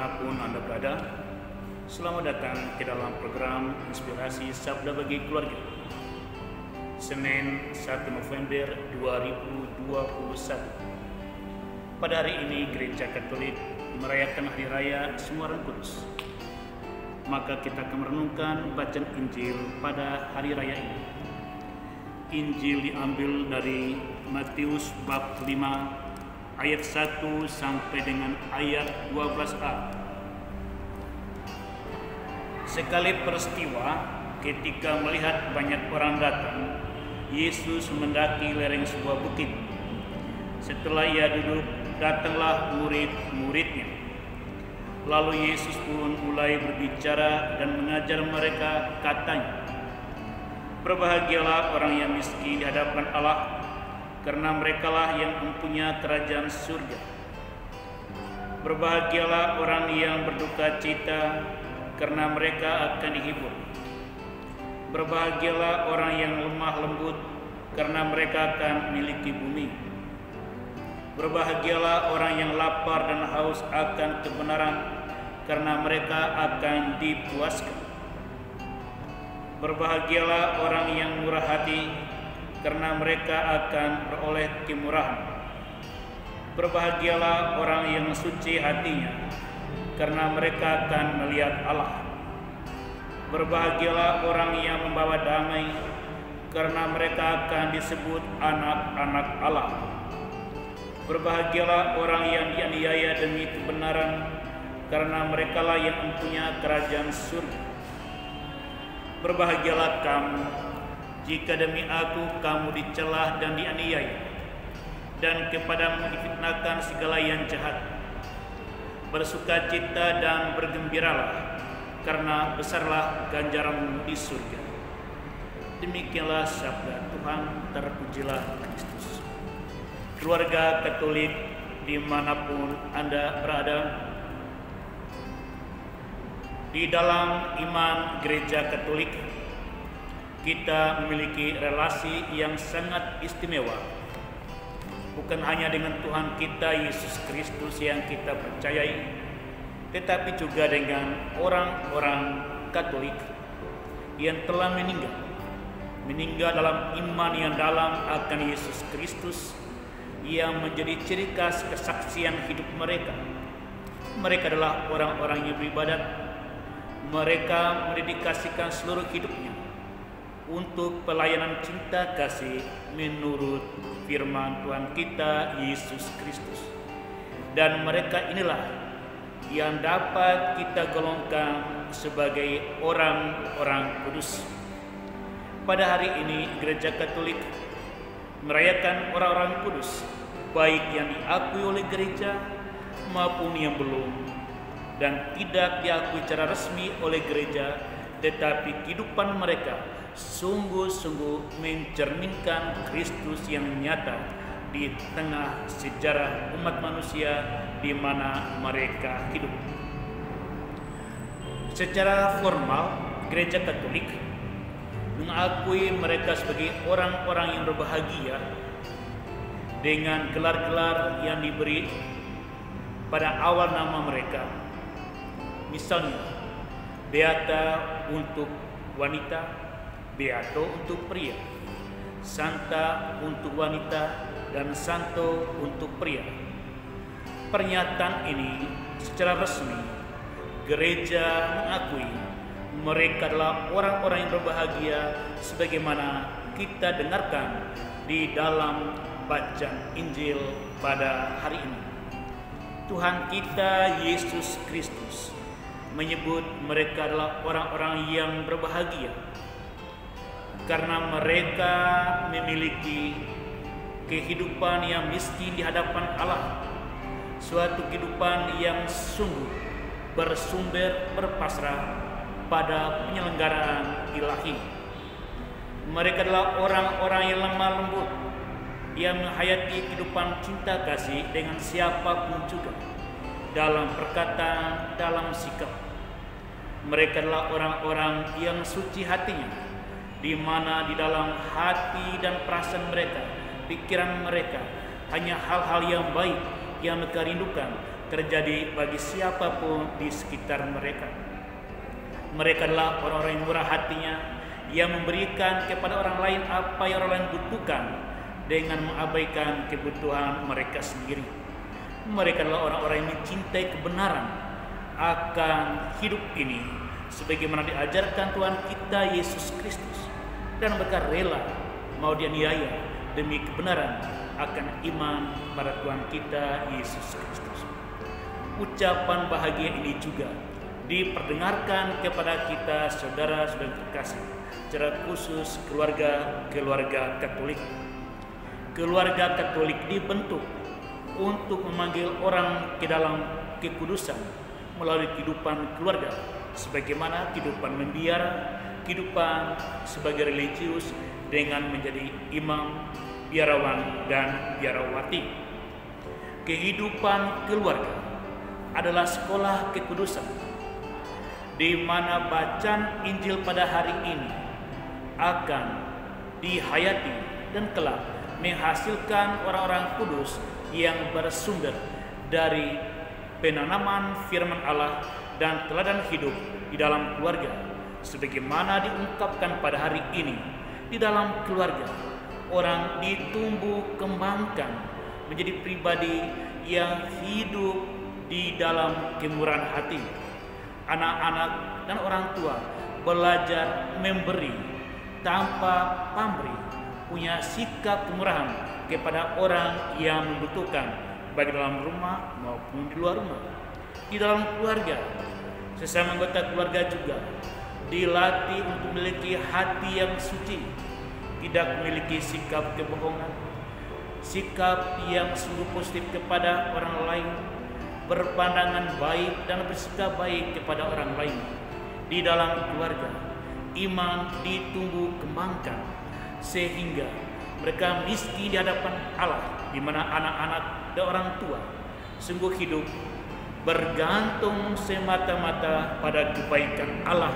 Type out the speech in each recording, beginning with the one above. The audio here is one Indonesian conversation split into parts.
dimanapun Anda berada. Selamat datang ke dalam program Inspirasi Sabda Bagi Keluarga, Senin 1 November 2021. Pada hari ini Gereja Katolik merayakan Hari Raya Sumuaran Kudus. Maka kita akan merenungkan bacaan Injil pada Hari Raya ini. Injil diambil dari Matius bab 5 ayat 1 sampai dengan ayat 12a. Sekali peristiwa ketika melihat banyak orang datang, Yesus mendaki lereng sebuah bukit. Setelah ia duduk, datanglah murid-muridnya. Lalu Yesus pun mulai berbicara dan mengajar mereka, katanya, "Berbahagialah orang yang miskin di hadapan Allah, karena merekalah yang mempunyai kerajaan surga. Berbahagialah orang yang berduka cita, karena mereka akan dihibur. Berbahagialah orang yang lemah lembut, karena mereka akan memiliki bumi. Berbahagialah orang yang lapar dan haus akan kebenaran, karena mereka akan dipuaskan. Berbahagialah orang yang murah hati, karena mereka akan beroleh kemurahan. Berbahagialah orang yang suci hatinya, karena mereka akan melihat Allah. Berbahagialah orang yang membawa damai, karena mereka akan disebut anak-anak Allah. Berbahagialah orang yang dianiaya demi kebenaran, karena merekalah yang mempunyai kerajaan surga. Berbahagialah kamu jika demi aku kamu dicela dan dianiaya, dan kepadamu difitnahkan segala yang jahat. Bersukacita dan bergembiralah, karena besarlah ganjaranmu di surga." Demikianlah sabda Tuhan, terpujilah Kristus. Keluarga Katolik dimanapun Anda berada, di dalam iman Gereja Katolik kita memiliki relasi yang sangat istimewa, bukan hanya dengan Tuhan kita Yesus Kristus yang kita percayai, tetapi juga dengan orang-orang Katolik yang telah meninggal dalam iman yang dalam akan Yesus Kristus, yang menjadi ciri khas kesaksian hidup mereka. Mereka adalah orang-orang yang beribadat. Mereka mendedikasikan seluruh hidupnya untuk pelayanan cinta kasih menurut firman Tuhan kita Yesus Kristus. Dan mereka inilah yang dapat kita golongkan sebagai orang-orang kudus. Pada hari ini Gereja Katolik merayakan orang-orang kudus, baik yang diakui oleh gereja maupun yang belum, dan tidak diakui secara resmi oleh gereja, tetapi kehidupan mereka sungguh-sungguh mencerminkan Kristus yang nyata di tengah sejarah umat manusia di mana mereka hidup. Secara formal, Gereja Katolik mengakui mereka sebagai orang-orang yang berbahagia dengan gelar-gelar yang diberi pada awal nama mereka. Misalnya, Beata untuk wanita, Beato untuk pria, Santa untuk wanita, dan Santo untuk pria. Pernyataan ini secara resmi gereja mengakui mereka adalah orang-orang yang berbahagia, sebagaimana kita dengarkan di dalam bacaan Injil pada hari ini. Tuhan kita Yesus Kristus menyebut mereka adalah orang-orang yang berbahagia karena mereka memiliki kehidupan yang miskin di hadapan Allah, suatu kehidupan yang sungguh bersumber berpasrah pada penyelenggaraan ilahi. Mereka adalah orang-orang yang lemah lembut, yang menghayati kehidupan cinta kasih dengan siapapun juga, dalam perkataan, dalam sikap. Mereka adalah orang-orang yang suci hatinya, di mana di dalam hati dan perasaan mereka, pikiran mereka hanya hal-hal yang baik yang mereka rindukan, terjadi bagi siapapun di sekitar mereka. Mereka adalah orang-orang yang murah hatinya, yang memberikan kepada orang lain apa yang orang lain butuhkan dengan mengabaikan kebutuhan mereka sendiri. Mereka adalah orang-orang yang mencintai kebenaran akan hidup ini sebagaimana diajarkan Tuhan kita Yesus Kristus, dan mereka rela mau dianiaya demi kebenaran akan iman pada Tuhan kita Yesus Kristus. Ucapan bahagia ini juga diperdengarkan kepada kita saudara-saudara terkasih, secara khusus keluarga Katolik. Keluarga Katolik dibentuk untuk memanggil orang ke dalam kekudusan melalui kehidupan keluarga, sebagaimana kehidupan membiara, kehidupan sebagai religius dengan menjadi imam, biarawan, dan biarawati. Kehidupan keluarga adalah sekolah kekudusan, di mana bacaan Injil pada hari ini akan dihayati dan kelak menghasilkan orang-orang kudus yang bersumber dari penanaman firman Allah dan teladan hidup di dalam keluarga, sebagaimana diungkapkan pada hari ini. Di dalam keluarga, orang ditumbuh kembangkan menjadi pribadi yang hidup di dalam kemurahan hati. Anak-anak dan orang tua belajar memberi tanpa pamrih, punya sikap kemurahan kepada orang yang membutuhkan, baik dalam rumah maupun di luar rumah. Di dalam keluarga, sesama anggota keluarga juga dilatih untuk memiliki hati yang suci, tidak memiliki sikap kebohongan, sikap yang sungguh positif kepada orang lain, berpandangan baik dan bersikap baik kepada orang lain. Di dalam keluarga, iman ditumbuh kembangkan sehingga mereka miskin di hadapan Allah, di mana anak-anak dan orang tua sungguh hidup bergantung semata-mata pada kebaikan Allah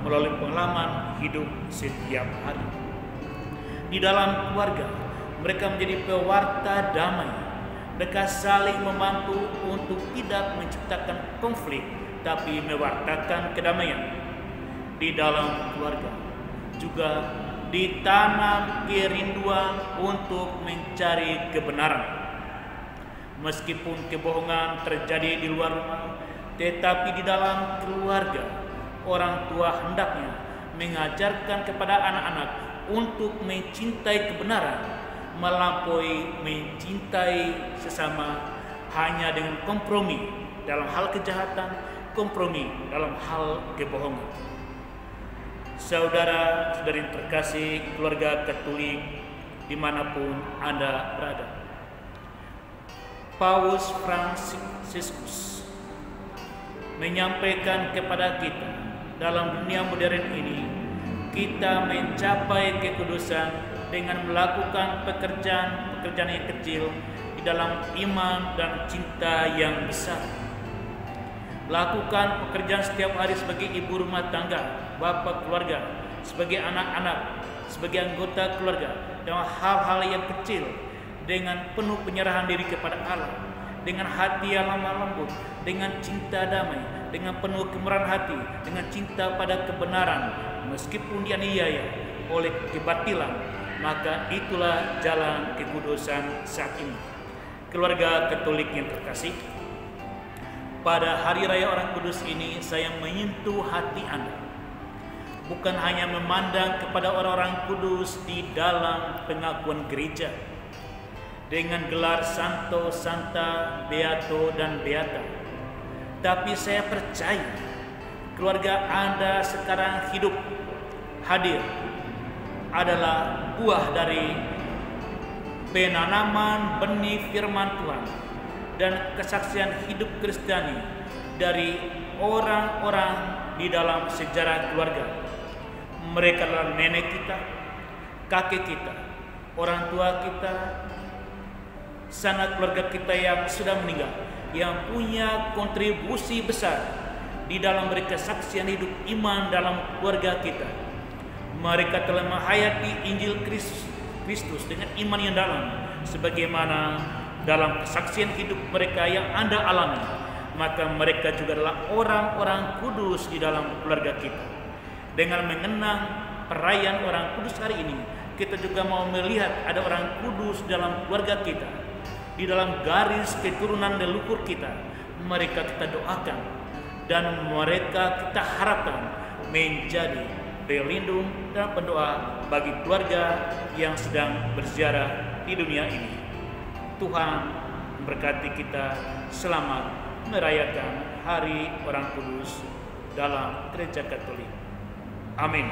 melalui pengalaman hidup setiap hari. Di dalam keluarga, mereka menjadi pewarta damai. Mereka saling membantu untuk tidak menciptakan konflik, tapi mewartakan kedamaian. Di dalam keluarga juga ditanam kerinduan untuk mencari kebenaran. Meskipun kebohongan terjadi di luar rumah, tetapi di dalam keluarga, orang tua hendaknya mengajarkan kepada anak-anak untuk mencintai kebenaran, melampaui mencintai sesama hanya dengan kompromi dalam hal kejahatan, kompromi dalam hal kebohongan. Saudara-saudari terkasih keluarga Katolik dimanapun Anda berada, Paus Fransiskus menyampaikan kepada kita, dalam dunia modern ini kita mencapai kekudusan dengan melakukan pekerjaan yang kecil di dalam iman dan cinta yang besar. Lakukan pekerjaan setiap hari sebagai ibu rumah tangga, bapak keluarga, sebagai anak-anak, sebagai anggota keluarga, dalam hal-hal yang kecil dengan penuh penyerahan diri kepada Allah, dengan hati yang lemah lembut, dengan cinta damai, dengan penuh kemurahan hati, dengan cinta pada kebenaran, meskipun dianiaya oleh kebatilan, maka itulah jalan kekudusan saat ini. Keluarga Katolik yang terkasih, pada Hari Raya Orang Kudus ini saya menyentuh hati Anda, bukan hanya memandang kepada orang-orang kudus di dalam pengakuan gereja dengan gelar Santo, Santa, Beato, dan Beata, tapi saya percaya keluarga Anda sekarang hidup, hadir, adalah buah dari penanaman benih firman Tuhan dan kesaksian hidup Kristiani dari orang-orang di dalam sejarah keluarga. Mereka adalah nenek kita, kakek kita, orang tua kita, sanak keluarga kita yang sudah meninggal, yang punya kontribusi besar di dalam kesaksian hidup iman dalam keluarga kita. Mereka telah menghayati Injil Kristus dengan iman yang dalam, sebagaimana dalam kesaksian hidup mereka yang Anda alami maka mereka juga adalah orang-orang kudus di dalam keluarga kita. Dengan mengenang perayaan orang kudus hari ini, kita juga mau melihat ada orang kudus dalam keluarga kita, di dalam garis keturunan leluhur kita. Mereka kita doakan dan mereka kita harapkan menjadi pelindung dan pendoa bagi keluarga yang sedang berziarah di dunia ini. Tuhan memberkati kita. Selamat merayakan Hari Orang Kudus dalam Gereja Katolik. Amin.